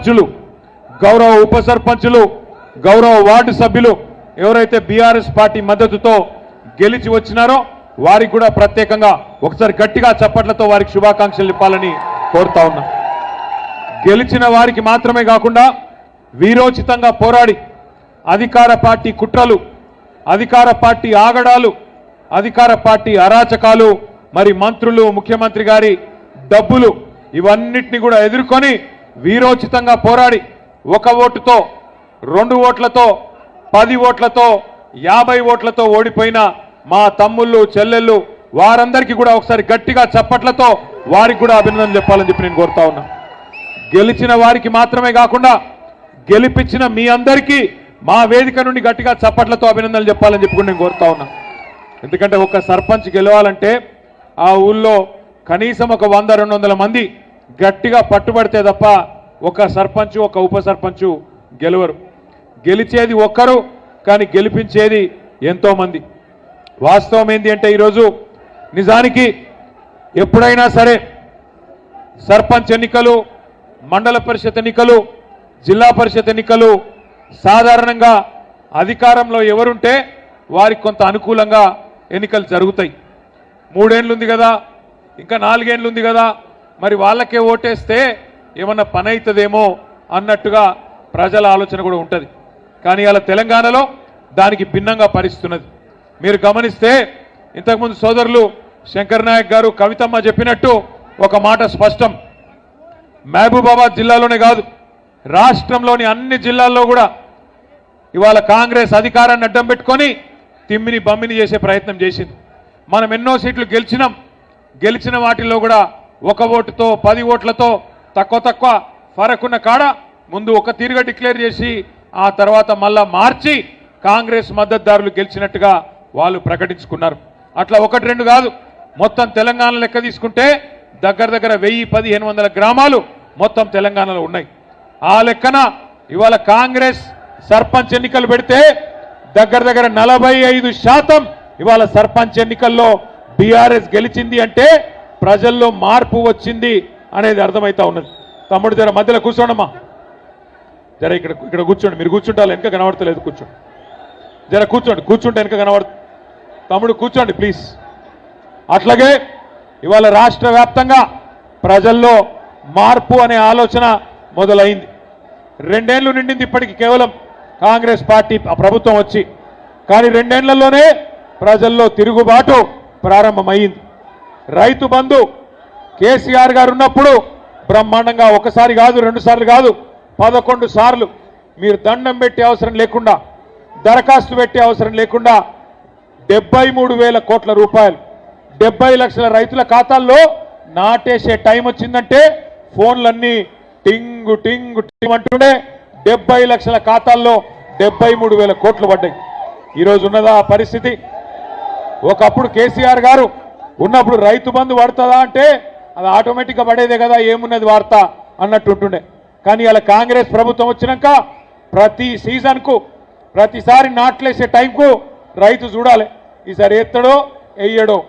సర్పంచులు, గౌరవ ఉప సర్పంచులు, గౌరవ వార్డు సభ్యులు ఎవరైతే బీఆర్ఎస్ పార్టీ మద్దతుతో గెలిచి వచ్చినారో వారికి కూడా ప్రత్యేకంగా ఒకసారి గట్టిగా చప్పట్లతో వారికి శుభాకాంక్షలు ఇవ్వాలని కోరుతా ఉన్నా. గెలిచిన వారికి మాత్రమే కాకుండా వీరోచితంగా పోరాడి అధికార పార్టీ కుట్రలు, అధికార పార్టీ ఆగడాలు, అధికార పార్టీ అరాచకాలు, మరి మంత్రులు, ముఖ్యమంత్రి గారి డబ్బులు ఇవన్నిటిని కూడా ఎదుర్కొని వీరోచితంగా పోరాడి 1 ఓటుతో, 2 ఓట్లతో, 10 ఓట్లతో, 50 ఓట్లతో ఓడిపోయిన మా తమ్ముళ్ళు, చెల్లెళ్ళు వారందరికీ కూడా ఒకసారి గట్టిగా చప్పట్లతో వారికి కూడా అభినందనలు చెప్పాలని చెప్పి నేను కోరుతా ఉన్నా. గెలిచిన వారికి మాత్రమే కాకుండా గెలిపించిన మీ అందరికీ మా వేదిక నుండి గట్టిగా చప్పట్లతో అభినందనలు చెప్పాలని చెప్పి నేను కోరుతా ఉన్నా. ఎందుకంటే ఒక సర్పంచ్ గెలవాలంటే ఆ ఊళ్ళో కనీసం ఒక 100-200 మంది గట్టిగా పట్టుబడితే తప్ప ఒక సర్పంచ్, ఒక ఉప సర్పంచ్ గెలవరు. గెలిచేది ఒక్కరు, కానీ గెలిపించేది ఎంతో మంది. వాస్తవం ఏంటి అంటే ఈరోజు నిజానికి ఎప్పుడైనా సరే సర్పంచ్ ఎన్నికలు, మండల పరిషత్ ఎన్నికలు, జిల్లా పరిషత్ ఎన్నికలు సాధారణంగా అధికారంలో ఎవరుంటే వారికి కొంత అనుకూలంగా ఎన్నికలు జరుగుతాయి. 3 ఏళ్ళు ఉంది కదా, ఇంకా 4 ఏళ్ళు ఉంది కదా, మరి వాళ్ళకే ఓటేస్తే ఏమన్నా పని అవుతుందేమో అన్నట్టుగా ప్రజల ఆలోచన కూడా ఉంటుంది. కానీ అలా తెలంగాణలో దానికి భిన్నంగా పరిస్తున్నది. మీరు గమనిస్తే ఇంతకుముందు సోదరులు శంకర్ నాయక్ గారు, కవితమ్మ చెప్పినట్టు ఒక మాట స్పష్టం. మహబూబాబాద్ జిల్లాలోనే కాదు, రాష్ట్రంలోని అన్ని జిల్లాల్లో కూడా ఇవాళ కాంగ్రెస్ అధికారాన్ని అడ్డం పెట్టుకొని తిమ్మిని బమ్మిని చేసే ప్రయత్నం చేసింది. మనం ఎన్నో సీట్లు గెలిచినాం. గెలిచిన వాటిల్లో కూడా 1 ఓటుతో, 10 ఓట్లతో తక్కువ ఫరకున్న కాడ ముందు ఒక తీరుగా డిక్లేర్ చేసి ఆ తర్వాత మళ్ళా మార్చి కాంగ్రెస్ మద్దతుదారులు గెలిచినట్టుగా వాళ్ళు ప్రకటించుకున్నారు. అట్లా 1-2 కాదు, మొత్తం తెలంగాణ లెక్క తీసుకుంటే దగ్గర 1000-1500 గ్రామాలు మొత్తం తెలంగాణలో ఉన్నాయి. ఆ లెక్కన ఇవాళ కాంగ్రెస్ సర్పంచ్ ఎన్నికలు పెడితే దగ్గర 45% ఇవాళ సర్పంచ్ ఎన్నికల్లో బీఆర్ఎస్ గెలిచింది అంటే ప్రజల్లో మార్పు వచ్చింది అనేది అర్థమవుతా ఉన్నది. తమ్ముడు జర మధ్యలో కూర్చోండమ్మా, జర ఇక్కడ కూర్చోండి. మీరు కూర్చుంటారు, వెనక కనబడతలేదు, కూర్చోండి. జర కూర్చుంటే వెనక కనబడుతుంది. తమ్ముడు కూర్చోండి ప్లీజ్. అట్లాగే ఇవాళ రాష్ట్ర వ్యాప్తంగా ప్రజల్లో మార్పు అనే ఆలోచన మొదలైంది. 2 ఏళ్ళు నిండింది ఇప్పటికి కేవలం కాంగ్రెస్ పార్టీ ప్రభుత్వం వచ్చి. కానీ 2 ఏళ్లలోనే ప్రజల్లో తిరుగుబాటు ప్రారంభమైంది. రైతు బంధు కేసీఆర్ గారు ఉన్నప్పుడు బ్రహ్మాండంగా 1 సారి కాదు, 2 సార్లు కాదు, 11 సార్లు మీరు దండం పెట్టే అవసరం లేకుండా, దరఖాస్తు పెట్టే అవసరం లేకుండా 73,000 కోట్ల రూపాయలు 70 లక్షల రైతుల ఖాతాల్లో నాటేసే టైం వచ్చిందంటే ఫోన్లన్నీ టింగు టింగు టింగ్ అంటూనే 70 లక్షల ఖాతాల్లో 73,000 కోట్లు పడ్డాయి. ఈరోజు ఉన్నదా ఆ పరిస్థితి? ఒకప్పుడు కేసీఆర్ గారు ఉన్నప్పుడు రైతు బంధు పడుతుందా అంటే అది ఆటోమేటిక్గా పడేదే కదా, ఏమున్నది వార్త అన్నట్టు ఉంటుండే. కానీ అలా కాంగ్రెస్ ప్రభుత్వం వచ్చినాక ప్రతి సీజన్కు, ప్రతిసారి నాట్లేసే టైంకు రైతు చూడాలి, ఈసారి ఎత్తడో వెయ్యడో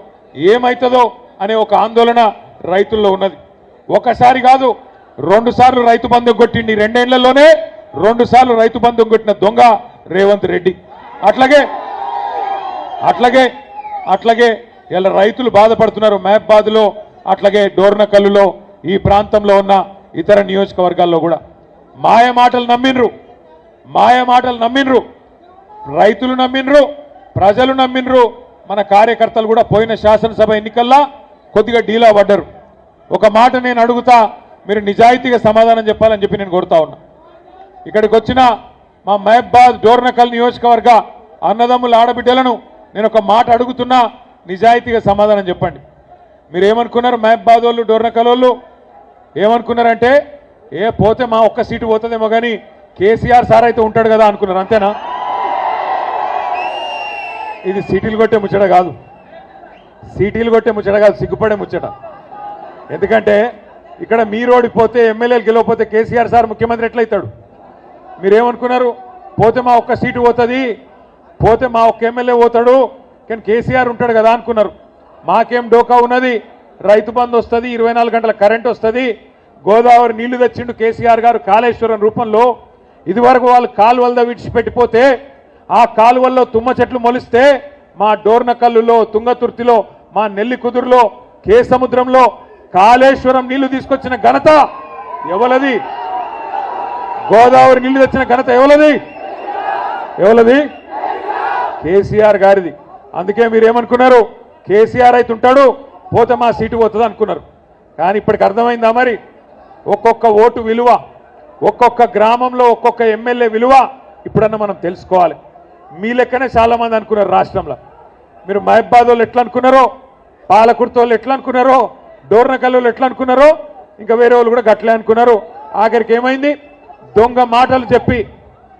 ఏమవుతుందో అనే ఒక ఆందోళన రైతుల్లో ఉన్నది. 1 సారి కాదు, 2 సార్లు రైతు బంధు కొట్టింది. 2 ఏళ్లలోనే 2 సార్లు రైతు బంధు కొట్టిన దొంగ రేవంత్ రెడ్డి. అట్లాగే ఇలా రైతులు బాధపడుతున్నారు. మహబాద్లో, అట్లాగే డోర్నకల్లులో, ఈ ప్రాంతంలో ఉన్న ఇతర నియోజకవర్గాల్లో కూడా మాయమాటలు నమ్మిండ్రు, రైతులు నమ్మిండ్రు, ప్రజలు నమ్మిండ్రు. మన కార్యకర్తలు కూడా పోయిన శాసనసభ ఎన్నికల్లో కొద్దిగా డీలా పడ్డారు. ఒక మాట నేను అడుగుతా, మీరు నిజాయితీగా సమాధానం చెప్పాలని చెప్పి నేను కోరుతా ఉన్నా. ఇక్కడికి వచ్చిన మా మహబాద్ డోర్నకల్ నియోజకవర్గ అన్నదమ్ముల ఆడబిడ్డలను నేను ఒక మాట అడుగుతున్నా, నిజాయితీగా సమాధానం చెప్పండి. మీరు ఏమనుకున్నారు? మహబాద్ వాళ్ళు, డోర్నకల్ వాళ్ళు ఏమనుకున్నారంటే పోతే మా 1 సీటు పోతుందేమో కానీ కేసీఆర్ సార్ అయితే ఉంటాడు కదా అనుకున్నారు, అంతేనా? ఇది సీటీలు కొట్టే ముచ్చట కాదు, సిగ్గుపడే ముచ్చట. ఎందుకంటే ఇక్కడ మీరు ఓడిపోతే, ఎమ్మెల్యేలు గెలవకపోతే కేసీఆర్ సార్ ముఖ్యమంత్రి ఎట్లయితాడు? మీరేమనుకున్నారు? పోతే మా 1 సీటు పోతుంది, పోతే మా 1 ఎమ్మెల్యే పోతాడు, కానీ కేసీఆర్ ఉంటాడు కదా అనుకున్నారు. మాకేం డోకా ఉన్నది, రైతు బంధు వస్తుంది, 24 గంటల కరెంట్ వస్తుంది, గోదావరి నీళ్లు తెచ్చిండు కేసీఆర్ గారు కాళేశ్వరం రూపంలో. ఇదివరకు వాళ్ళు కాలువలతో విడిచిపెట్టిపోతే ఆ కాలువల్లో తుమ్మ చెట్లు మొలిస్తే మా డోర్నకల్లులో, తుంగతుర్తిలో, మా నెల్లికుదురులో, కేసముద్రంలో కాళేశ్వరం నీళ్లు తీసుకొచ్చిన ఘనత ఎవలది? గోదావరి నీళ్లు తెచ్చిన ఘనత ఎవలది? కేసీఆర్ గారిది. అందుకే మీరేమనుకున్నారు? కేసీఆర్ అయితే ఉంటాడు, పోతే మా సీటు పోతుంది అనుకున్నారు. కానీ ఇప్పటికి అర్థమైందా మరి? ఒక్కొక్క ఓటు విలువ, ఒక్కొక్క గ్రామంలో ఒక్కొక్క ఎమ్మెల్యే విలువ ఇప్పుడన్నా మనం తెలుసుకోవాలి. మీ లెక్కనే చాలా మంది అనుకున్నారు రాష్ట్రంలో. మీరు మహబాద్ వాళ్ళు ఎట్లా అనుకున్నారో, పాలకుర్తి వాళ్ళు ఎట్లా అనుకున్నారో, డోర్నకల్ వాళ్ళు ఎట్లా అనుకున్నారో, ఇంకా వేరే వాళ్ళు కూడా గట్లే అనుకున్నారు. ఆఖరికి ఏమైంది? దొంగ మాటలు చెప్పి,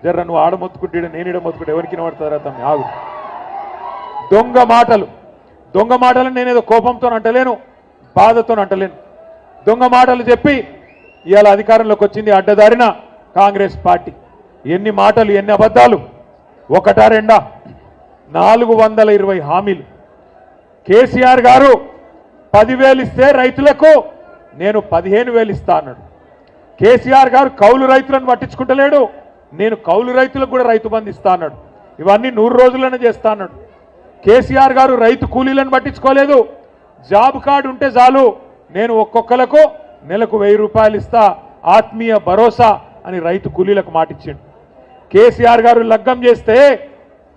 జర్ర నువ్వు ఆడ మొత్తుకుంటే నేను ఇడ మొత్తుకుంటే ఎవరికి వినబడతారా తమ్మి ఆగు. దొంగ మాటలు నేనేదో కోపంతో అంటలేను, బాధతో అంటలేను. దొంగ మాటలు చెప్పి ఇవాళ అధికారంలోకి వచ్చింది అడ్డదారిన కాంగ్రెస్ పార్టీ. ఎన్ని మాటలు, ఎన్ని అబద్ధాలు! ఒకటా రెండా? 420 హామీలు. కేసీఆర్ గారు 10,000 ఇస్తే రైతులకు నేను 15,000 ఇస్తా అన్నాడు. కేసీఆర్ గారు కౌలు రైతులను పట్టించుకుంటలేడు, నేను కౌలు రైతులకు కూడా రైతు బంధు ఇస్తా అన్నాడు. ఇవన్నీ 100 రోజుల్లోనే చేస్తా అన్నాడు. కేసీఆర్ గారు రైతు కూలీలను పట్టించుకోలేదు. జాబ్ కార్డు ఉంటే చాలు, నేను ఒక్కొక్కలకు నెలకు 1000 రూపాయలు ఇస్తా, ఆత్మీయ భరోసా అని రైతు కూలీలకు మాటిచ్చిండు. కేసీఆర్ గారు లగ్గం చేస్తే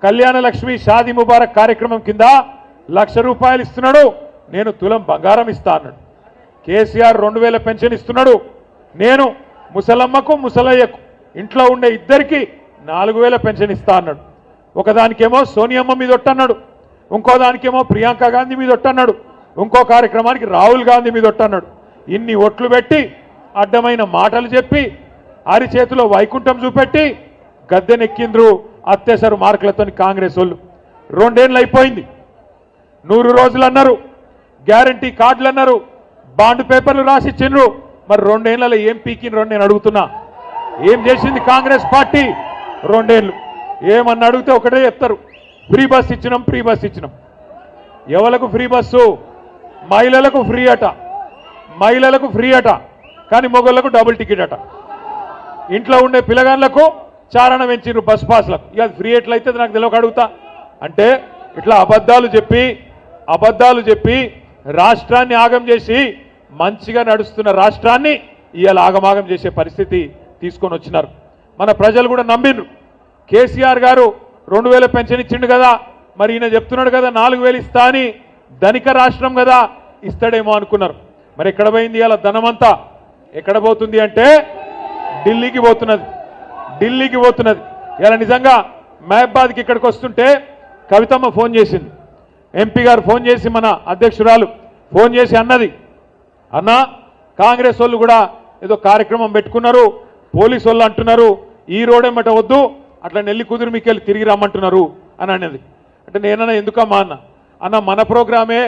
కళ్యాణ లక్ష్మి షాదీ ముబారక్ కార్యక్రమం కింద 1,00,000 రూపాయలు ఇస్తున్నాడు, నేను తులం బంగారం ఇస్తా అన్నాడు. కేసీఆర్ 2,000 పెన్షన్ ఇస్తున్నాడు, నేను ముసలమ్మకు ముసలయ్యకు ఇంట్లో ఉండే ఇద్దరికి 4,000 పెన్షన్ ఇస్తా అన్నాడు. ఒకదానికేమో సోనియమ్మ మీద ఒట్టన్నాడు, ఇంకో దానికేమో ప్రియాంక గాంధీ మీద ఒట్టన్నాడు, ఇంకో కార్యక్రమానికి రాహుల్ గాంధీ మీద ఒట్టన్నాడు. ఇన్ని ఒట్లు పెట్టి, అడ్డమైన మాటలు చెప్పి, అరిచేతిలో వైకుంఠం చూపెట్టి గద్దెనెక్కిండ్రు అత్యవసర మార్కులతో కాంగ్రెస్ వాళ్ళు. 2 ఏళ్ళు అయిపోయింది. 100 రోజులు అన్నారు, గ్యారంటీ కార్డులు అన్నారు, బాండ్ పేపర్లు రాసిచ్చిండ్రు. మరి 2 ఏళ్లలో ఏం పీకిండ్రు అని నేను అడుగుతున్నా. ఏం చేసింది కాంగ్రెస్ పార్టీ 2 ఏళ్ళు? ఏమన్నా అడిగితే ఒకటే చెప్తారు, ఫ్రీ బస్ ఇచ్చినాం. ఎవలకు ఫ్రీ బస్సు? మహిళలకు ఫ్రీ అట, కానీ మొగళ్లకు డబుల్ టికెట్ అట. ఇంట్లో ఉండే పిల్లగాళ్ళకు చారణ పెంచిరు బస్ పాస్లకు. ఇక ఫ్రీ ఎట్లయితే నాకు తెలియక అడుగుతా. అంటే ఇట్లా అబద్ధాలు చెప్పి రాష్ట్రాన్ని ఆగం చేసి, మంచిగా నడుస్తున్న రాష్ట్రాన్ని ఇవాళ ఆగమాగం చేసే పరిస్థితి తీసుకొని వచ్చినారు. మన ప్రజలు కూడా నమ్మిండ్రు. కేసీఆర్ గారు 2,000 పెన్షన్ ఇచ్చిండు కదా, మరి ఈయన చెప్తున్నాడు కదా 4,000 ఇస్తా అని, ధనిక రాష్ట్రం కదా ఇస్తాడేమో అనుకున్నారు. మరి ఎక్కడ పోయింది ఇవాళ ధనమంతా? ఎక్కడ పోతుంది అంటే ఢిల్లీకి పోతున్నది. ఇలా నిజంగా మహబాద్కి ఇక్కడికి వస్తుంటే కవితమ్మ ఫోన్ చేసింది, ఎంపీ గారు ఫోన్ చేసి, మన అధ్యక్షురాలు ఫోన్ చేసి అన్నది, అన్నా కాంగ్రెస్ వాళ్ళు కూడా ఏదో కార్యక్రమం పెట్టుకున్నారు, పోలీసు వాళ్ళు అంటున్నారు ఈ రోడేమట వద్దు, అట్లా నెల్లికుదురు మీకెళ్ళి తిరిగి రమ్మంటున్నారు అని అన్నది. అంటే నేనన్నా ఎందుకమ్మా అన్న మన ప్రోగ్రామే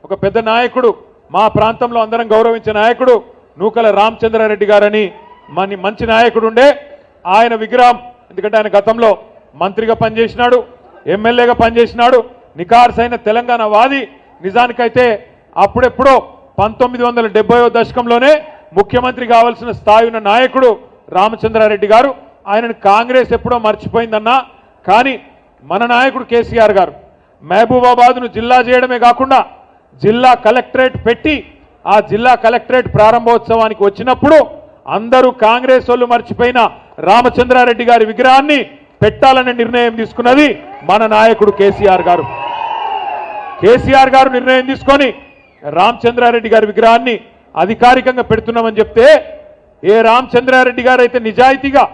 ఒక పెద్ద నాయకుడు, మా ప్రాంతంలో అందరం గౌరవించే నాయకుడు నూకల రామచంద్రారెడ్డి గారని మంచి నాయకుడు ఉండే, ఆయన విగ్రహం, ఎందుకంటే ఆయన గతంలో మంత్రిగా పనిచేసినాడు, ఎమ్మెల్యేగా పనిచేసినాడు, నికార్సైన తెలంగాణ వాది. నిజానికైతే అప్పుడెప్పుడో 1970వ దశకంలోనే ముఖ్యమంత్రి కావాల్సిన స్థాయి ఉన్న నాయకుడు రామచంద్రారెడ్డి గారు. ఆయనను కాంగ్రెస్ ఎప్పుడో మర్చిపోయిందన్నా, కానీ మన నాయకుడు కేసీఆర్ గారు మహబూబాబాద్ను జిల్లా చేయడమే కాకుండా జిల్లా కలెక్టరేట్ పెట్టి, ఆ జిల్లా కలెక్టరేట్ ప్రారంభోత్సవానికి వచ్చినప్పుడు అందరూ కాంగ్రెస్ వాళ్ళు మర్చిపోయిన రామచంద్రారెడ్డి గారి విగ్రహాన్ని పెట్టాలనే నిర్ణయం తీసుకున్నది మన నాయకుడు కేసీఆర్ గారు. కేసీఆర్ గారు నిర్ణయం తీసుకొని రామచంద్రారెడ్డి గారి విగ్రహాన్ని అధికారికంగా పెడుతున్నామని చెప్తే, ఏ రామచంద్రారెడ్డి గారు అయితే నిజాయితీగా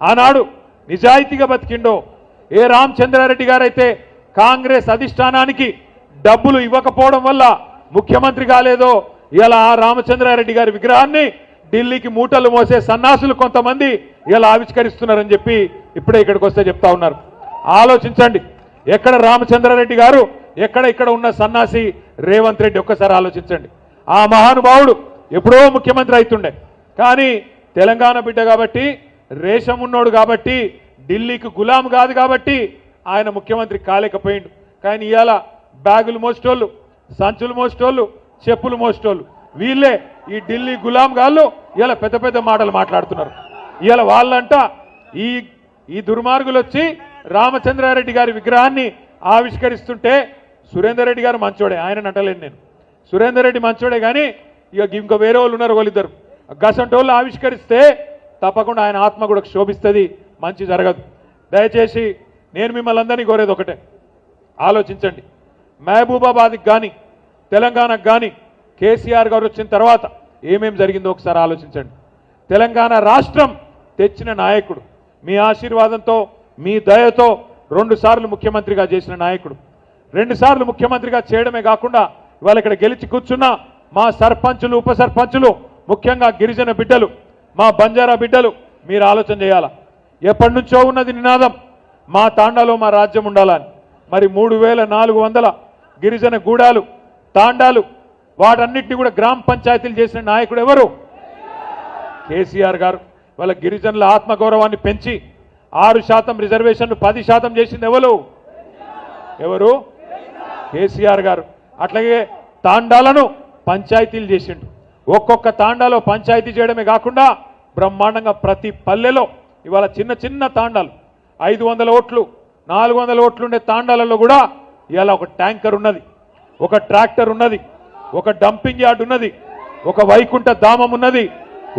ఆనాడు నిజాయితీగా బతికిండో, ఏ రామచంద్రారెడ్డి గారు అయితే కాంగ్రెస్ అధిష్టానానికి డబ్బులు ఇవ్వకపోవడం వల్ల ముఖ్యమంత్రి కాలేదో, ఇలా ఆ రామచంద్రారెడ్డి గారి విగ్రహాన్ని ఢిల్లీకి మూటలు మోసే సన్నాసులు కొంతమంది ఇలా ఆవిష్కరిస్తున్నారని చెప్పి ఇప్పుడే ఇక్కడికి వస్తే చెప్తా ఉన్నారు. ఆలోచించండి, ఎక్కడ రామచంద్రారెడ్డి గారు, ఎక్కడ ఇక్కడ ఉన్న సన్నాసి రేవంత్ రెడ్డి, ఒక్కసారి ఆలోచించండి. ఆ మహానుభావుడు ఎప్పుడో ముఖ్యమంత్రి అవుతుండే, కానీ తెలంగాణ బిడ్డ కాబట్టి, రేషం ఉన్నోడు కాబట్టి, ఢిల్లీకి గులాం కాదు కాబట్టి ఆయన ముఖ్యమంత్రి కాలేకపోయిండు. కానీ ఇవాళ బ్యాగులు మోసేటోళ్ళు, సంచులు మోసేటోళ్ళు, చెప్పులు మోసేటోళ్ళు వీళ్ళే ఈ ఢిల్లీ గులాం గాళ్ళు ఇలా పెద్ద పెద్ద మాటలు మాట్లాడుతున్నారు. ఇలా వాళ్ళంట ఈ ఈ దుర్మార్గులు వచ్చి రామచంద్రారెడ్డి గారి విగ్రహాన్ని ఆవిష్కరిస్తుంటే సురేందర్ రెడ్డి గారు మంచోడే, ఆయన అంటలేను నేను. సురేందర్ రెడ్డి మంచోడే కానీ ఇక ఇంకో వేరే వాళ్ళు ఉన్నారు, వాళ్ళిద్దరు గసంటి వాళ్ళు ఆవిష్కరిస్తే తప్పకుండా ఆయన ఆత్మ కూడా శోభిస్తుంది, మంచి జరగదు. దయచేసి నేను మిమ్మల్ని అందరినీ కోరేది ఒకటే, ఆలోచించండి. మహబూబాబాద్కి కానీ తెలంగాణకు కానీ కేసీఆర్ గారు వచ్చిన తర్వాత ఏమేం జరిగిందో ఒకసారి ఆలోచించండి. తెలంగాణ రాష్ట్రం తెచ్చిన నాయకుడు, మీ ఆశీర్వాదంతో మీ దయతో 2 సార్లు ముఖ్యమంత్రిగా చేసిన నాయకుడు, 2 సార్లు ముఖ్యమంత్రిగా చేయడమే కాకుండా ఇవాళ ఇక్కడ గెలిచి కూర్చున్న మా సర్పంచులు ఉప సర్పంచులు, ముఖ్యంగా గిరిజన బిడ్డలు, మా బంజారా బిడ్డలు మీరు ఆలోచన చేయాలా. ఎప్పటి నుంచో ఉన్నది నినాదం, మా తాండాలో మా రాజ్యం ఉండాలని. మరి 3400 గిరిజన గూడాలు తాండాలు వాటన్నిటిని కూడా గ్రామ పంచాయతీలు చేసిన నాయకుడు ఎవరు? కేసీఆర్ గారు. వాళ్ళ గిరిజనుల ఆత్మగౌరవాన్ని పెంచి 6% రిజర్వేషన్లు 10% చేసింది ఎవరు? కేసీఆర్ గారు. అట్లాగే తాండాలను పంచాయతీలు చేసిండు. ఒక్కొక్క తాండాలో పంచాయతీ చేయడమే కాకుండా బ్రహ్మాండంగా ప్రతి పల్లెలో ఇవాళ చిన్న చిన్న తాండాలు 500 ఓట్లు 400 ఓట్లు ఉండే తాండాలలో కూడా ఇవాళ ఒక ట్యాంకర్ ఉన్నది, ఒక ట్రాక్టర్ ఉన్నది, ఒక డంపింగ్ యార్డ్ ఉన్నది, ఒక వైకుంఠ ధామం ఉన్నది,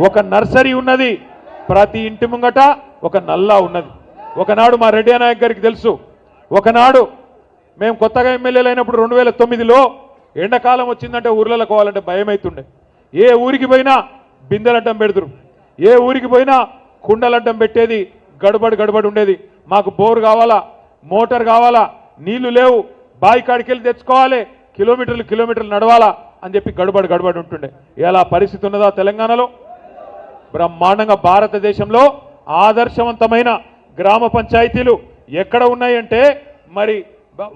ఒక నర్సరీ ఉన్నది, ప్రతి ఇంటి ముంగట ఒక నల్లా ఉన్నది. ఒకనాడు మా రెడ్డి నాయక్ గారికి తెలుసు, ఒకనాడు మేము కొత్తగా ఎమ్మెల్యేలు అయినప్పుడు 2009లో ఎండాకాలం వచ్చిందంటే ఊర్లలో పోవాలంటే భయం అవుతుండే. ఏ ఊరికి పోయినా బిందెలడ్డం పెడుతురు, ఏ ఊరికి పోయినా కుండలడ్డం పెట్టేది, గడబడి ఉండేది. మాకు బోర్ కావాలా, మోటార్ కావాలా, నీళ్లు లేవు, బావి కాడికి వెళ్ళి తెచ్చుకోవాలి, కిలోమీటర్లు నడవాలా అని చెప్పి గడబడి ఉంటుండే. ఎలా పరిస్థితి ఉన్నదా తెలంగాణలో? బ్రహ్మాండంగా భారతదేశంలో ఆదర్శవంతమైన గ్రామ పంచాయతీలు ఎక్కడ ఉన్నాయంటే మరి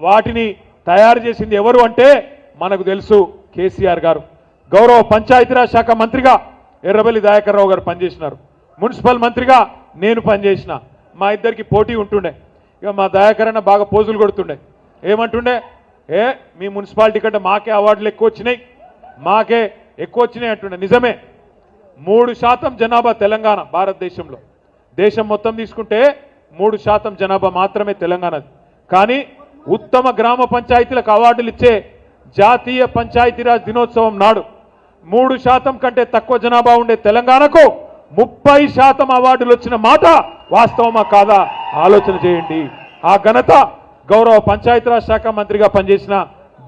వాటిని తయారు చేసింది ఎవరు అంటే మనకు తెలుసు, కేసీఆర్ గారు. గౌరవ పంచాయతీరాజ్ శాఖ మంత్రిగా ఎర్రబెల్లి దయాకర్ రావు గారు పనిచేసినారు, మున్సిపల్ మంత్రిగా నేను పనిచేసిన. మా ఇద్దరికి పోటీ ఉంటుండే. ఇక మా దయాకర్ అన్న బాగా పోజులు కొడుతుండే, ఏమంటుండే, మీ మున్సిపాలిటీ కంటే మాకే అవార్డులు ఎక్కువ వచ్చినాయి అంటుండే. నిజమే, 3% జనాభా తెలంగాణ భారతదేశంలో. దేశం మొత్తం తీసుకుంటే 3% జనాభా మాత్రమే తెలంగాణది. కానీ ఉత్తమ గ్రామ పంచాయతీలకు అవార్డులు ఇచ్చే జాతీయ పంచాయతీరాజ్ దినోత్సవం నాడు 3% కంటే తక్కువ జనాభా ఉండే తెలంగాణకు 30% అవార్డులు వచ్చిన మాట వాస్తవమా కాదా ఆలోచన చేయండి. ఆ ఘనత గౌరవ పంచాయతీరాజ్ శాఖ మంత్రిగా పనిచేసిన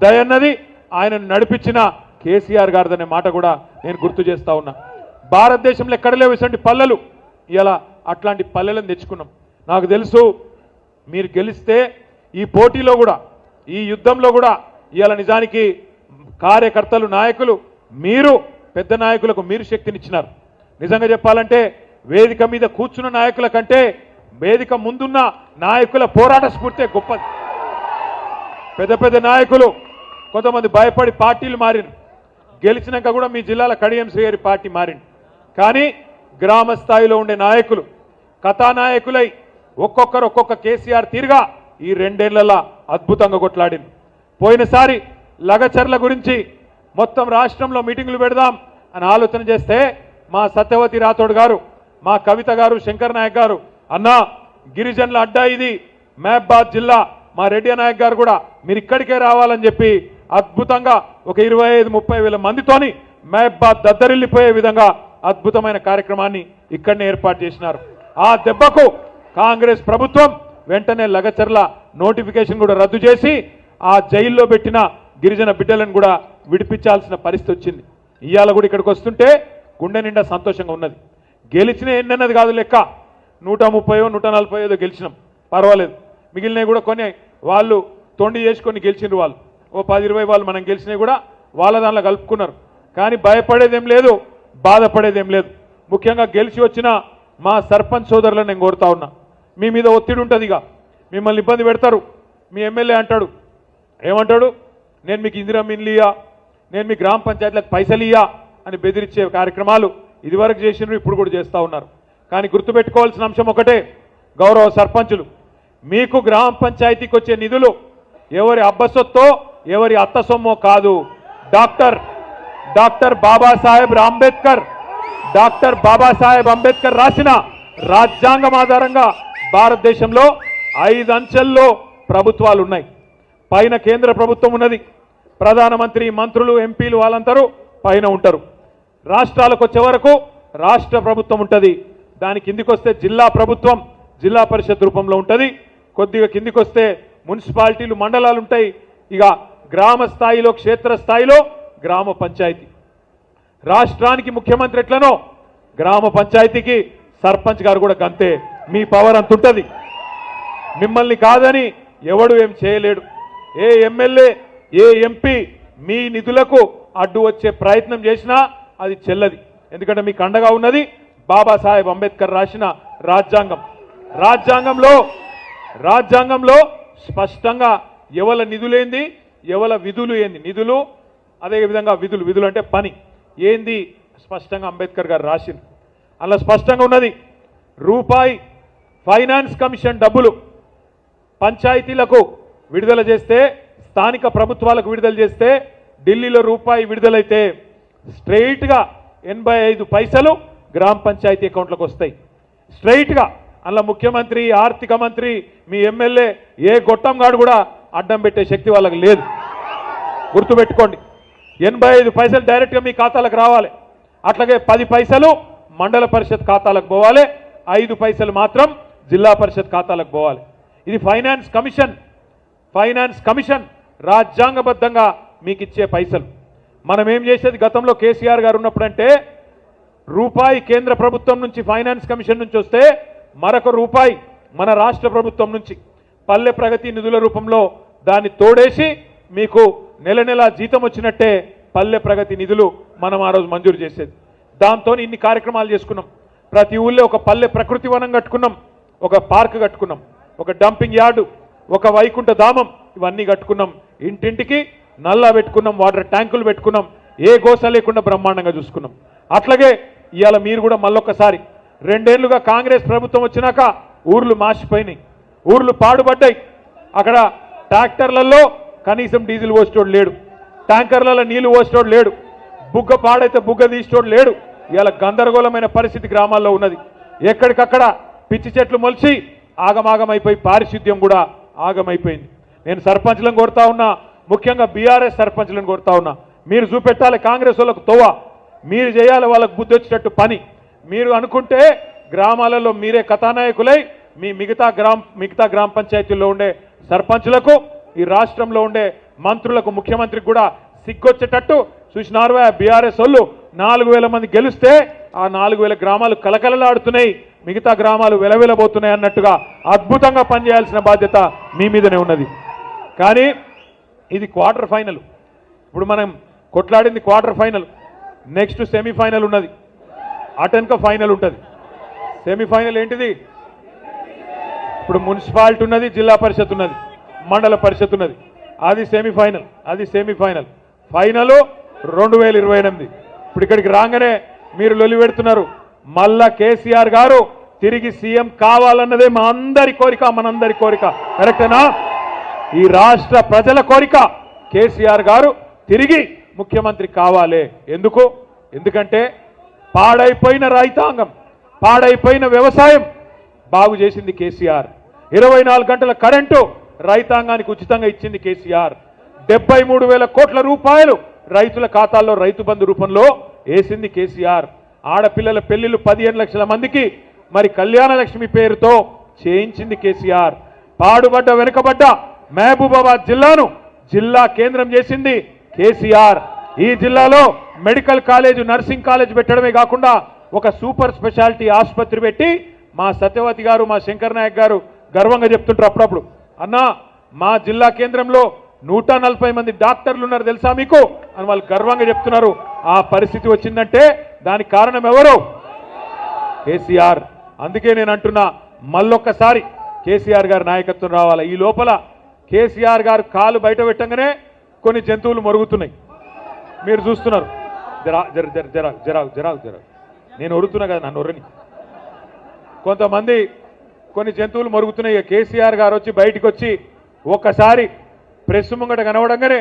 దయన్నది, ఆయనను నడిపించిన కేసీఆర్ గారిదనే మాట కూడా నేను గుర్తు చేస్తా ఉన్నా. భారతదేశంలో ఎక్కడ లేవు ఇటువంటి పల్లెలు, ఇలా అట్లాంటి పల్లెలను తెచ్చుకున్నాం. నాకు తెలుసు మీరు గెలిస్తే ఈ పోటీలో కూడా, ఈ యుద్ధంలో కూడా ఇవాళ నిజానికి కార్యకర్తలు, నాయకులు, మీరు పెద్ద నాయకులకు మీరు శక్తినిచ్చినారు. నిజంగా చెప్పాలంటే వేదిక మీద కూర్చున్న నాయకుల కంటే వేదిక ముందున్న నాయకుల పోరాట స్ఫూర్తి గొప్పది. పెద్ద నాయకులు కొంతమంది భయపడి పార్టీలు మారిను, గెలిచినాక కూడా మీ జిల్లాల కడియం శ్రీహరి పార్టీ మారింది. కానీ గ్రామ స్థాయిలో ఉండే నాయకులు కథానాయకులై ఒక్కొక్కరు ఒక్కొక్క కేసీఆర్ తీరుగా ఈ 2 ఏళ్లలో అద్భుతంగా కొట్లాడింది. పోయినసారి లగచర్ల గురించి మొత్తం రాష్ట్రంలో మీటింగులు పెడదాం అని ఆలోచన చేస్తే మా సత్యవతి రాథోడ్ గారు, మా కవిత గారు, శంకర్ నాయక్ గారు, అన్నా గిరిజనుల అడ్డా ఇది మహబాద్ జిల్లా, మా రెడ్డి నాయక్ గారు కూడా మీరు ఇక్కడికే రావాలని చెప్పి అద్భుతంగా ఒక 25-30 వేల మందితోని మహబాద్ దద్దరిల్లిపోయే విధంగా అద్భుతమైన కార్యక్రమాన్ని ఇక్కడనే ఏర్పాటు చేసినారు. ఆ దెబ్బకు కాంగ్రెస్ ప్రభుత్వం వెంటనే లగచర్ల నోటిఫికేషన్ కూడా రద్దు చేసి ఆ జైల్లో పెట్టిన గిరిజన బిడ్డలను కూడా విడిపించాల్సిన పరిస్థితి వచ్చింది. ఇవాళ కూడా ఇక్కడికి వస్తుంటే గుండె నిండా సంతోషంగా ఉన్నది. గెలిచిన ఎన్నన్నది కాదు లెక్క, 130-140 గెలిచినాం, పర్వాలేదు. మిగిలినవి కూడా కొన్ని వాళ్ళు తొండి చేసుకొని గెలిచినారు, వాళ్ళు ఓ 10-20 వాళ్ళు మనం గెలిచినవి కూడా వాళ్ళ దానిలో కలుపుకున్నారు. కానీ భయపడేదేం లేదు, బాధపడేదేం లేదు. ముఖ్యంగా గెలిచి వచ్చిన మా సర్పంచ్ సోదరులను నేను కోరుతా ఉన్నా, మీ మీద ఒత్తిడి ఉంటుంది, ఇక మిమ్మల్ని ఇబ్బంది పెడతారు. మీ ఎమ్మెల్యే అంటాడు, ఏమంటాడు, నేను మీకు ఇందిరా మిన్లు ఇయ్యా, నేను మీ గ్రామ పంచాయతీలకు పైసలు ఇయ్యా అని బెదిరించే కార్యక్రమాలు ఇదివరకు చేసినారు, ఇప్పుడు కూడా చేస్తూ ఉన్నారు. కానీ గుర్తుపెట్టుకోవాల్సిన అంశం ఒకటే, గౌరవ సర్పంచులు, మీకు గ్రామ పంచాయతీకి వచ్చే నిధులు ఎవరి అబ్బసొత్తో ఎవరి అత్త సొమ్మో కాదు. డాక్టర్ బాబాసాహెబ్ అంబేద్కర్ రాసిన రాజ్యాంగం ఆధారంగా భారతదేశంలో 5 అంచెల్లో ప్రభుత్వాలు ఉన్నాయి. పైన కేంద్ర ప్రభుత్వం ఉన్నది, ప్రధానమంత్రి, మంత్రులు, ఎంపీలు వాళ్ళందరూ పైన ఉంటారు. రాష్ట్రాలకు వచ్చే వరకు రాష్ట్ర ప్రభుత్వం ఉంటుంది. దాని కిందికి వస్తే జిల్లా ప్రభుత్వం జిల్లా పరిషత్ రూపంలో ఉంటుంది. కొద్దిగా కిందికి వస్తే మున్సిపాలిటీలు, మండలాలు ఉంటాయి. ఇక గ్రామ స్థాయిలో, క్షేత్ర స్థాయిలో గ్రామ పంచాయతీ. రాష్ట్రానికి ముఖ్యమంత్రి ఎట్లనో గ్రామ పంచాయతీకి సర్పంచ్ గారు కూడా గంతే. మీ పవర్ అంత ఉంటుంది. మిమ్మల్ని కాదని ఎవడు ఏం చేయలేడు. ఏ ఎమ్మెల్యే, ఏ ఎంపీ మీ నిధులకు అడ్డు వచ్చే ప్రయత్నం చేసినా అది చెల్లది. ఎందుకంటే మీకు అండగా ఉన్నది బాబాసాహెబ్ అంబేద్కర్ రాసిన రాజ్యాంగం. రాజ్యాంగంలో స్పష్టంగా ఎవల నిధులేంది, ఎవల విధులు ఏంది, నిధులు అదేవిధంగా విధులు అంటే పని ఏంది స్పష్టంగా అంబేద్కర్ గారు రాసింది. అలా స్పష్టంగా ఉన్నది. రూపాయి ఫైనాన్స్ కమిషన్ డబ్బులు పంచాయతీలకు విడుదల చేస్తే, స్థానిక ప్రభుత్వాలకు విడుదల చేస్తే, ఢిల్లీలో రూపాయి విడుదలైతే స్ట్రైట్గా 85 పైసలు గ్రామ పంచాయతీ అకౌంట్లకు వస్తాయి. స్ట్రైట్గా. అలా ముఖ్యమంత్రి, ఆర్థిక మంత్రి, మీ ఎమ్మెల్యే, ఏ గొట్టంగాడు కూడా అడ్డం పెట్టే శక్తి వాళ్ళకి లేదు. గుర్తుపెట్టుకోండి. 85 పైసలు డైరెక్ట్గా మీ ఖాతాలకు రావాలి. అట్లాగే 10 పైసలు మండల పరిషత్ ఖాతాలకు పోవాలి, 5 పైసలు మాత్రం జిల్లా పరిషత్ ఖాతాలకు పోవాలి. ఇది ఫైనాన్స్ కమిషన్ రాజ్యాంగబద్ధంగా మీకు ఇచ్చే పైసలు. మనం ఏం చేసేది గతంలో కేసీఆర్ గారు ఉన్నప్పుడంటే, రూపాయి కేంద్ర ప్రభుత్వం నుంచి, ఫైనాన్స్ కమిషన్ నుంచి వస్తే మరొక రూపాయి మన రాష్ట్ర ప్రభుత్వం నుంచి పల్లె ప్రగతి నిధుల రూపంలో దాన్ని తోడేసి మీకు నెల నెల జీతం వచ్చినట్టే పల్లె ప్రగతి నిధులు మనం ఆ రోజు మంజూరు చేసేది. దాంతో ఇన్ని కార్యక్రమాలు చేసుకున్నాం. ప్రతి ఊళ్ళో ఒక పల్లె ప్రకృతి వనం కట్టుకున్నాం, ఒక పార్క్ కట్టుకున్నాం, ఒక డంపింగ్ యార్డు, ఒక వైకుంఠ ధామం, ఇవన్నీ కట్టుకున్నాం. ఇంటింటికి నల్లా పెట్టుకున్నాం, వాటర్ ట్యాంకులు పెట్టుకున్నాం, ఏ గోస లేకుండా బ్రహ్మాండంగా చూసుకున్నాం. అట్లాగే ఇవాళ మీరు కూడా మళ్ళొక్కసారి 2 ఏళ్లుగా కాంగ్రెస్ ప్రభుత్వం వచ్చినాక ఊర్లు మాసిపోయినాయి, ఊర్లు పాడుపడ్డాయి. అక్కడ ట్రాక్టర్లలో కనీసం డీజిల్ పోసేటోడు లేడు, ట్యాంకర్లలో నీళ్లు పోసేటోడు లేడు, బుగ్గ పాడైతే బుగ్గ తీసేటోడు లేడు. ఇవాళ గందరగోళమైన పరిస్థితి గ్రామాల్లో ఉన్నది. ఎక్కడికక్కడ పిచ్చి చెట్లు మొలిచి ఆగమాగమైపోయి పారిశుద్ధ్యం కూడా ఆగమైపోయింది. నేను సర్పంచ్లను కోరుతా ఉన్నా, ముఖ్యంగా బీఆర్ఎస్ సర్పంచ్లను కోరుతా ఉన్నా, మీరు చూపెట్టాలి కాంగ్రెస్ వాళ్ళకు తోవ, మీరు చేయాలి వాళ్ళకు బుద్ధి వచ్చేటట్టు పని. మీరు అనుకుంటే గ్రామాలలో మీరే కథానాయకులై మీ మిగతా గ్రామ పంచాయతీల్లో ఉండే సర్పంచ్లకు, ఈ రాష్ట్రంలో ఉండే మంత్రులకు, ముఖ్యమంత్రికి కూడా సిగ్గొచ్చేటట్టు చూసినారు. బీఆర్ఎస్ వాళ్ళు 4000 మంది గెలిస్తే ఆ 4000 గ్రామాలు కలకలలాడుతున్నాయి, మిగతా గ్రామాలు వెలవెలబోతున్నాయి అన్నట్టుగా అద్భుతంగా పనిచేయాల్సిన బాధ్యత మీ మీదనే ఉన్నది. కానీ ఇది క్వార్టర్ ఫైనల్. ఇప్పుడు మనం కొట్లాడింది క్వార్టర్ ఫైనల్. నెక్స్ట్ సెమీఫైనల్ ఉన్నది, అటెన్క ఫైనల్ ఉంటుంది. సెమీఫైనల్ ఏంటిది? ఇప్పుడు మున్సిపాలిటీ ఉన్నది, జిల్లా పరిషత్ ఉన్నది, మండల పరిషత్ ఉన్నది. అది సెమీఫైనల్. ఫైనల్ 2028. ఇప్పుడు ఇక్కడికి రాగానే మీరు లొలి పెడుతున్నారు. మళ్ళా కేసీఆర్ గారు తిరిగి సీఎం కావాలన్నదే మా అందరి కోరిక, మనందరి కోరిక. కరెక్టేనా? ఈ రాష్ట్ర ప్రజల కోరిక కేసీఆర్ గారు తిరిగి ముఖ్యమంత్రి కావాలి. ఎందుకంటే పాడైపోయిన రైతాంగం, పాడైపోయిన వ్యవసాయం బాగు చేసింది కేసీఆర్. 24 గంటల కరెంటు రైతాంగానికి ఉచితంగా ఇచ్చింది కేసీఆర్. 73,000 కోట్ల రూపాయలు రైతుల ఖాతాల్లో రైతు బంధు రూపంలో వేసింది కేసీఆర్. ఆడపిల్లల పెళ్లిళ్లు 15 లక్షల మందికి మరి కళ్యాణ లక్ష్మి పేరుతో చేయించింది కేసీఆర్. పాడుబడ్డ, వెనుకబడ్డ మహబూబాబాద్ జిల్లాను జిల్లా కేంద్రం చేసింది కేసీఆర్. ఈ జిల్లాలో మెడికల్ కాలేజ్, నర్సింగ్ కాలేజ్ పెట్టడమే కాకుండా ఒక సూపర్ స్పెషాలిటీ ఆసుపత్రి పెట్టి మా సత్యవతి గారు, మా శంకర్ నాయక్ గారు గర్వంగా చెప్తుంటారు అప్పుడప్పుడు, అన్నా మా జిల్లా కేంద్రంలో 140 మంది డాక్టర్లు ఉన్నారు తెలుసా మీకు అని వాళ్ళు గర్వంగా చెప్తున్నారు. ఆ పరిస్థితి వచ్చిందంటే దానికి కారణం ఎవరు? కేసీఆర్. అందుకే నేను అంటున్నా, మళ్ళొక్కసారి కేసీఆర్ గారి నాయకత్వం రావాలి. ఈ లోపల కేసీఆర్ గారు కాలు బయట పెట్టంగానే కొన్ని జంతువులు మరుగుతున్నాయి, మీరు చూస్తున్నారు. జరా నేను ఒరుతున్నా కదా, నన్ను ఒర్రని. కొంతమంది కొన్ని జంతువులు మరుగుతున్నాయి. కేసీఆర్ గారు వచ్చి బయటికి వచ్చి ఒక్కసారి ప్రెస్ ముంగట కనవడంగానే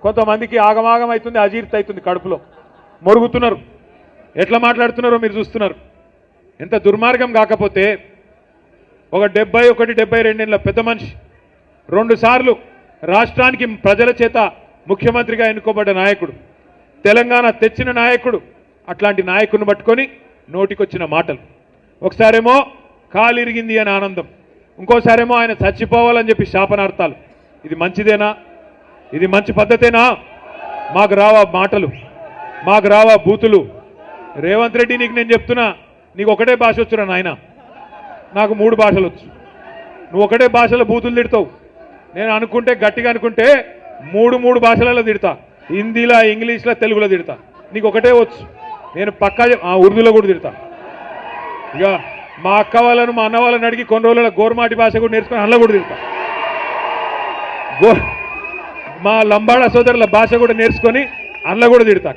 కొంతమందికి ఆగమాగం అవుతుంది, అజీర్తి అవుతుంది కడుపులో. మొరుగుతున్నారు. ఎట్లా మాట్లాడుతున్నారో మీరు చూస్తున్నారు. ఎంత దుర్మార్గం కాకపోతే ఒక 71-72 పెద్ద మనిషి 2 సార్లు రాష్ట్రానికి ప్రజల చేత ముఖ్యమంత్రిగా ఎన్నుకోబడ్డ నాయకుడు, తెలంగాణ తెచ్చిన నాయకుడు, అట్లాంటి నాయకుడిని పట్టుకొని నోటికొచ్చిన మాటలు. ఒకసారేమో కాలు ఇరిగింది అని ఆనందం, ఇంకోసారేమో ఆయన చచ్చిపోవాలని చెప్పి శాపనార్థాలు. ఇది మంచిదేనా? ఇది మంచి పద్ధతేనా? మాకు రావా మాటలు, మాకు రావా బూతులు? రేవంత్ రెడ్డి నీకు నేను చెప్తున్నా, నీకు ఒకటే భాష వచ్చురా నాయన, నాకు 3 భాషలు వచ్చు. నువ్వు ఒకటే భాషలో బూతులు తిడతావు. నేను అనుకుంటే గట్టిగా అనుకుంటే 3 భాషలలో తిడతా, హిందీలో, ఇంగ్లీష్లో, తెలుగులో తిడతా. నీకు ఒకటే వచ్చు. నేను పక్కా ఉర్దూలో కూడా తిడతా. ఇక మా అక్క వాళ్ళను మా అన్న వాళ్ళని అడిగి కొన్ని రోజుల గోర్మాటి భాష కూడా నేర్చుకుని అందులో కూడా తిడతా. మా లంబాడ సోదరుల భాష కూడా నేర్చుకొని అందులో కూడా తిడతా.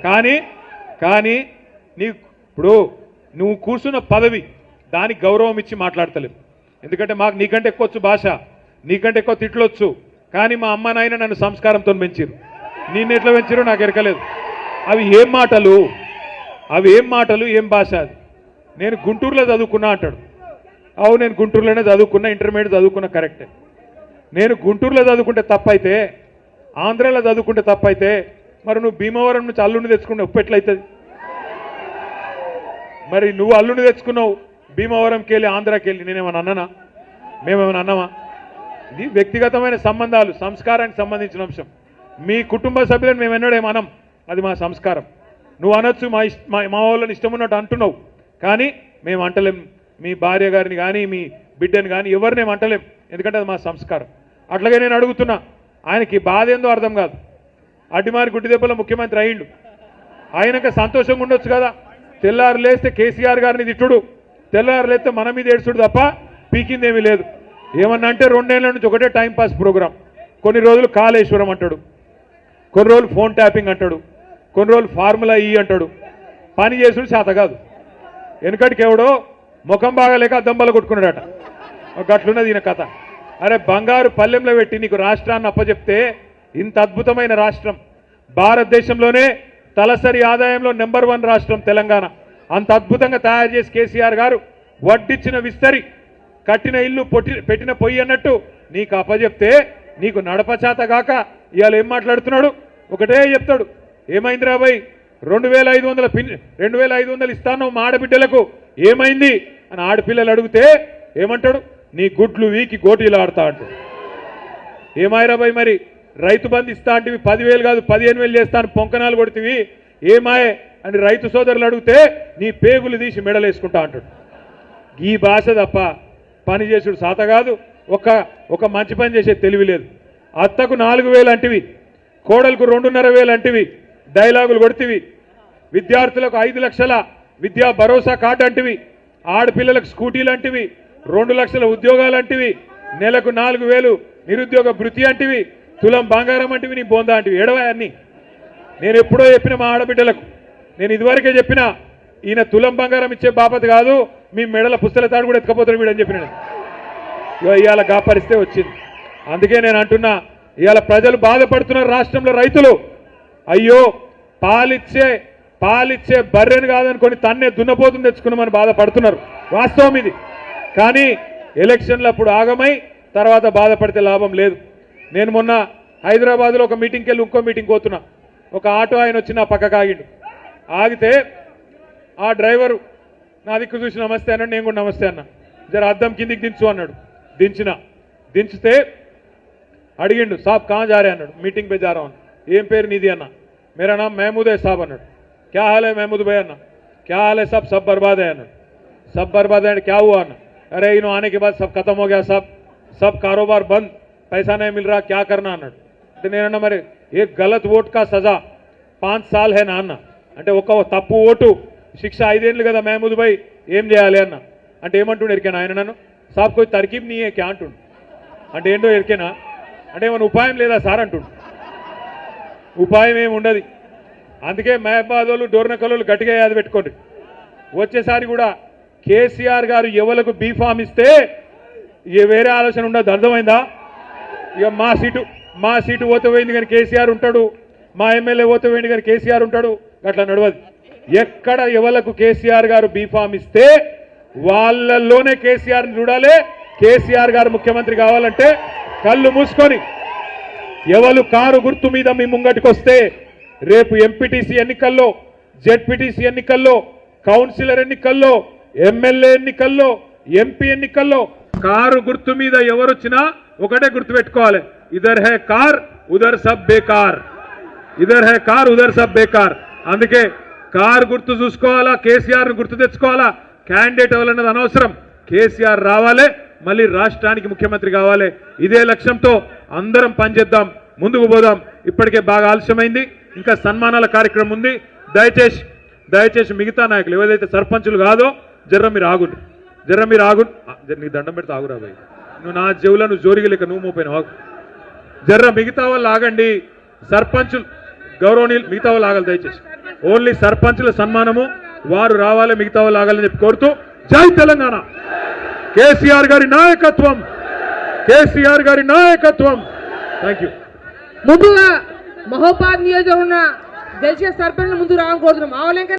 కానీ ఇప్పుడు నువ్వు కూర్చున్న పదవి దానికి గౌరవం ఇచ్చి మాట్లాడతలేవు. ఎందుకంటే మాకు నీకంటే ఎక్కువ వచ్చు భాష, నీకంటే ఎక్కువ తిట్లొచ్చు. కానీ మా అమ్మ నాయన నన్ను సంస్కారంతో పెంచారు. నిన్ను ఎట్లా పెంచారో నాకు ఎరకలేదు. అవి ఏం మాటలు, ఏం భాష అది? నేను గుంటూరులో చదువుకున్నా అంటాడు. అవును, నేను గుంటూరులోనే చదువుకున్నా, ఇంటర్మీడియట్ చదువుకున్నా, కరెక్టే. నేను గుంటూరులో చదువుకుంటే తప్పైతే, ఆంధ్రాలో చదువుకుంటే తప్పైతే, మరి నువ్వు భీమవరం నుంచి అల్లుని తెచ్చుకుంటే ఉప్పు ఎట్లయితుంది? మరి నువ్వు అల్లుని తెచ్చుకున్నావు భీమవరంకి వెళ్ళి, ఆంధ్రాకి వెళ్ళి. నేనేమన్నా అన్నానా? మేమేమైనా అన్నామా? ఇది వ్యక్తిగతమైన సంబంధాలు, సంస్కారానికి సంబంధించిన అంశం. మీ కుటుంబ సభ్యులను మేము ఎన్నడేమనం, అది మా సంస్కారం. నువ్వు అనొచ్చు, మా వాళ్ళని ఇష్టం ఉన్నట్టు అంటున్నావు, కానీ మేము అంటలేం. మీ భార్య గారిని కానీ మీ బిడ్డని కానీ ఎవరినేం అంటలేం, ఎందుకంటే అది మా సంస్కారం. అట్లాగే నేను అడుగుతున్నా, ఆయనకి బాధ ఏందో అర్థం కాదు. అడ్డిమారి గుడ్డి దెబ్బలో ముఖ్యమంత్రి అయ్యిండు, ఆయనక సంతోషంగా ఉండొచ్చు కదా. తెల్లారు లేస్తే కేసీఆర్ గారిని తిట్టుడు, తెల్లారు లేస్తే మన మీద ఏడ్చుడు తప్ప పీకిందేమీ లేదు. ఏమన్నా అంటే 2 ఏళ్ల నుంచి ఒకటే టైంపాస్ ప్రోగ్రాం. కొన్ని రోజులు కాళేశ్వరం అంటాడు, కొన్ని రోజులు ఫోన్ ట్యాపింగ్ అంటాడు, కొన్ని రోజులు ఫార్ములా ఈ అంటాడు. పని చేసుడు చేత కాదు. వెనుకటికి ఎవడో ముఖం బాగాలేక అద్దంబల కొట్టుకున్నాడట. గట్లున్నది ఈయన కథ. అరే బంగారు పల్లెంలో పెట్టి నీకు రాష్ట్రాన్ని అప్పచెప్తే, ఇంత అద్భుతమైన రాష్ట్రం, భారతదేశంలోనే తలసరి ఆదాయంలో నెంబర్ 1 రాష్ట్రం తెలంగాణ. అంత అద్భుతంగా తయారు చేసి కేసీఆర్ గారు వడ్డిచ్చిన విస్తరి, కట్టిన ఇల్లు పెట్టిన పొయ్యి అన్నట్టు నీకు అప్పచెప్తే నీకు నడపచాత గాక ఇవాళ ఏం మాట్లాడుతున్నాడు? ఒకటే చెప్తాడు, ఏమైంది రాబాయ్ 2500 ఇస్తాను మా ఆడబిడ్డలకు, ఏమైంది అని ఆడపిల్లలు అడిగితే ఏమంటాడు? నీ గుడ్లు వీకి గోటీలు ఆడతా అంటాడు. ఏమాయరాబాయ్ మరి రైతు బంధు ఇస్తా అంటివి 10,000 కాదు 15,000 చేస్తాను పొంకనాలు కొడుతీవి, ఏమాయే అని రైతు సోదరులు అడిగితే నీ పేగులు తీసి మెడలేసుకుంటా అంటాడు. ఈ భాష తప్ప పని చేసుడు సాత కాదు. ఒక మంచి పని చేసే తెలివి లేదు. అత్తకు 4,000 అంటివి, కోడలకు 2,500 అంటివి, డైలాగులు కొడుతీవి. విద్యార్థులకు 5 లక్షల విద్యా భరోసా కార్డు అంటివి, ఆడపిల్లలకు స్కూటీలు అంటివి, 2 లక్షల ఉద్యోగాలు అంటివి, నెలకు 4,000 నిరుద్యోగ భృతి అంటివి, తులం బంగారం అంటివి, నీ బోందా అంటివి. ఏడవా అన్ని? నేను ఎప్పుడో చెప్పిన మా ఆడబిడ్డలకు, నేను ఇదివరకే చెప్పిన, ఈయన తులం బంగారం ఇచ్చే బాపత కాదు, మీ మెడల పుస్తల తాడు కూడా ఎత్తుకపోతాడు వీడని చెప్పిన. ఇవాళ గా పరిస్థితి వచ్చింది. అందుకే నేను అంటున్నా, ఇవాళ ప్రజలు బాధపడుతున్నారు. రాష్ట్రంలో రైతులు అయ్యో పాలిచ్చే బర్రెను కాదనుకొని తన్నే దున్నపోతుని తెచ్చుకున్నామని బాధపడుతున్నారు. వాస్తవం ఇది. కానీ ఎలక్షన్లప్పుడు ఆగమై తర్వాత బాధపడితే లాభం లేదు. నేను మొన్న హైదరాబాద్లో ఒక మీటింగ్కి వెళ్ళి ఇంకో మీటింగ్ పోతున్నా. ఒక ఆటో ఆయన వచ్చి నా పక్కకు ఆగిండు. ఆగితే ఆ డ్రైవరు నా దిక్కు చూసి నమస్తే అన్నాడు, నేను కూడా నమస్తే అన్నా. జర అద్దం కిందికి దించు అన్నాడు. దించితే అడిగిండు, సాబ్ కहाँ जा रहे అన్నాడు. మీటింగ్ పే जा रहा हूं. ఏం పేరు నీది అన్న? मेरा नाम महमूद है साहब అన్నాడు. क्या हाल है महमूद भाई అన్న? क्या हाल है साहब? सब बर्बाद है అన్నాడు. सब बर्बाद है क्या हुआ అన్న? अरे इन्हों आने के बाद सब खत्म हो गया साहब, सब कारोबार बंद, पैसा नहीं मिल रहा, क्या करना అన్నాడు. అంటే నేనన్నా మరి ఏ గలత్ ఓట్ కా సజా 5 साल है నా అన్న. అంటే ఒక తప్పు ఓటు శిక్ష 5 ఏళ్ళు కదా మహమూద్ భాయ్, ఏం చేయాలి అన్న. అంటే ఏమంటుండే ఎరికేనా ఆయన నన్ను? సాబ్ కోయి తర్కీబ్ నీ క్యా అంటుండు. అంటే ఏంటో ఎరికేనా? అంటే ఏమైనా ఉపాయం లేదా సార్ అంటుండు. ఉపాయం ఏమి ఉండదు. అందుకే మహబాద్ వాళ్ళు డోర్నకల్ గట్టిగా యాద పెట్టుకోండి. వచ్చేసారి కూడా కేసీఆర్ గారు ఎవరికి బీఫామ్ ఇస్తే ఇక వేరే ఆలోచన ఉండదు. అర్థమైందా? ఇక మా సీటు పోతే పోయింది కానీ కేసీఆర్ ఉంటాడు, మా ఎమ్మెల్యే పోతే పోయింది కానీ కేసీఆర్ ఉంటాడు, అట్లా నడవదు. ఎక్కడ ఎవలకు కేసీఆర్ గారు బీఫామ్ ఇస్తే వాళ్ళల్లోనే కేసీఆర్ని చూడాలి. కేసీఆర్ గారు ముఖ్యమంత్రి కావాలంటే కళ్ళు మూసుకొని ఎవరు కారు గుర్తు మీద మీ ముంగటికి వస్తే రేపు ఎంపీటీసీ ఎన్నికల్లో, జెడ్పీటీసీ ఎన్నికల్లో, కౌన్సిలర్ ఎన్నికల్లో, ఎమ్మెల్యే ఎన్నికల్లో, ఎంపీ ఎన్నికల్లో కారు గుర్తు మీద ఎవరొచ్చినా ఒకటే గుర్తు పెట్టుకోవాలి, ఇదర్ హే కార్ ఉదర్ సబ్ బేకార్, ఇదర్ హే కార్ ఉదర్ సబ్ బేకార్. అందుకే కారు గుర్తు చూసుకోవాలా, కేసీఆర్ గుర్తు తెచ్చుకోవాలా. క్యాండిడేట్ ఎవరన్నది అనవసరం, కేసీఆర్ రావాలి, మళ్ళీ రాష్ట్రానికి ముఖ్యమంత్రి కావాలి. ఇదే లక్ష్యంతో అందరం పనిచేద్దాం, ముందుకు పోదాం. ఇప్పటికే బాగా ఆలస్యమైంది, ఇంకా సన్మానాల కార్యక్రమం ఉంది. దయచేసి మిగతా నాయకులు ఏదైతే సర్పంచులు కాదో జర్ర మీరు ఆగుండి, నీకు దండం పెడితే ఆగురా భయ్, నువ్వు నా చెవులో నువ్వు జోరిగా లేక నువ్వు మోపోయిన ఆగు. జర్ర మిగతా వాళ్ళు ఆగండి. సర్పంచులు గౌరవనీయులు మిగతా వాళ్ళు ఆగాలి. దయచేసి ఓన్లీ సర్పంచుల సన్మానము వారు రావాలి, మిగతా వాళ్ళు ఆగాలని చెప్పి కోరుతూ జై తెలంగాణ, కేసీఆర్ గారి నాయకత్వం, కేసీఆర్ గారి నాయకత్వం. Thank you. ముందుగా మహోపాద్ నియోజకవర్గం గెలిచే సర్పంచ్ ముందు రావాలని కోరుతున్నాం.